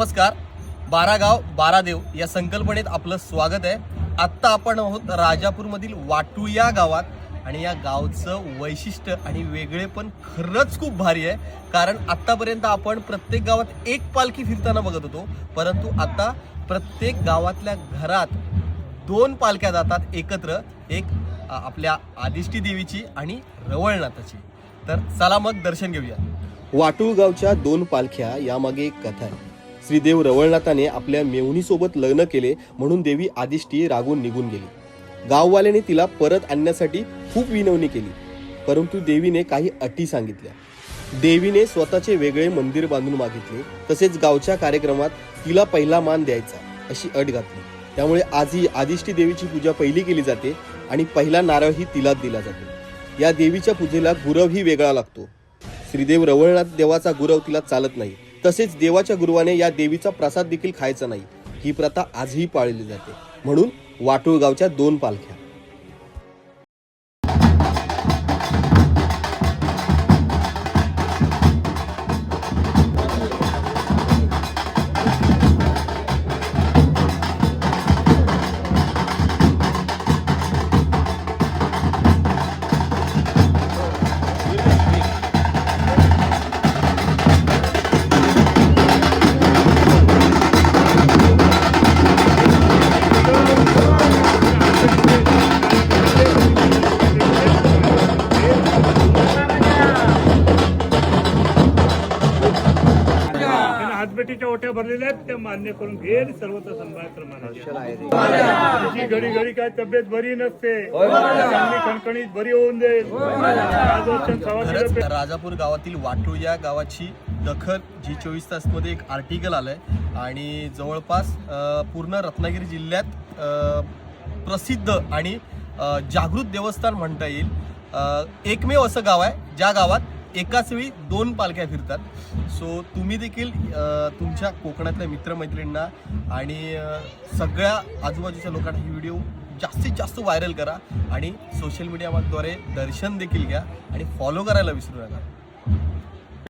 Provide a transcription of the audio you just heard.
नमस्कार. 12 गाव 12 देव या संकल्पनेत आपलं स्वागत आहे. आत्ता आपण आहोत राजापूरमधील वाटू या गावात आणि या गावचं वैशिष्ट्य आणि वेगळेपण खरंच खूप भारी आहे. कारण आत्तापर्यंत आपण प्रत्येक गावात एक पालखी फिरताना बघत होतो, परंतु आता प्रत्येक गावातल्या घरात 2 पालख्या जातात एकत्र, एक आपल्या आदिष्टी देवीची आणि रवळनाथाची. तर चला मग दर्शन घेऊया. वाटूळ गावच्या 2 पालख्या यामागे एक कथा आहे. श्रीदेव रवळनाथाने आपल्या मेहुणीसोबत लग्न केले म्हणून देवी आदिष्टी रागून निघून गेली. गाववाल्याने तिला परत आणण्यासाठी खूप विनवणी केली, परंतु देवीने काही अटी सांगितल्या. देवीने स्वतःचे वेगळे मंदिर बांधून मागितले, तसेच गावच्या कार्यक्रमात तिला पहिला मान द्यायचा अशी अट घातली. त्यामुळे आजही आदिष्टी देवीची पूजा पहिली केली जाते आणि पहिला नारळही तिलाच दिला जातो. या देवीच्या पूजेला गुरवही वेगळा लागतो. श्रीदेव रवळनाथ देवाचा गुरव तिला चालत नाही, तसेच देवाच्या गुरुवाने या देवीचा प्रसाद देखील खायचा नाही. ही प्रथा आजही पाळली जाते. म्हणून वाटूळ गावच्या 2 पालख्या. हातबेटीच्या ओट्या भरलेल्या आहेत, त्या मान्य करून घेईल सर्वत्र सन्मानाची घडी घडी काय तब्येत बरी नसते, चांगली खणखणीत बरी होऊन जाईल. खरंच राजापूर गावातील वाटू या गावाची दखल जी 24 तास मध्ये एक आर्टिकल आलंय आणि जवळपास पूर्ण रत्नागिरी जिल्ह्यात प्रसिद्ध आणि जागृत देवस्थान म्हणता येईल. एकमेव असं गाव आहे ज्या गावात एकाच वेळी 2 पालख्या फिरतात. सो तुम्ही देखील तुमच्या कोकणातल्या मित्रमैत्रिणींना आणि सगळ्या आजूबाजूच्या लोकांना ही व्हिडिओ जास्तीत जास्त व्हायरल करा आणि सोशल मीडियाद्वारे दर्शन देखील घ्या आणि फॉलो करायला विसरू नका.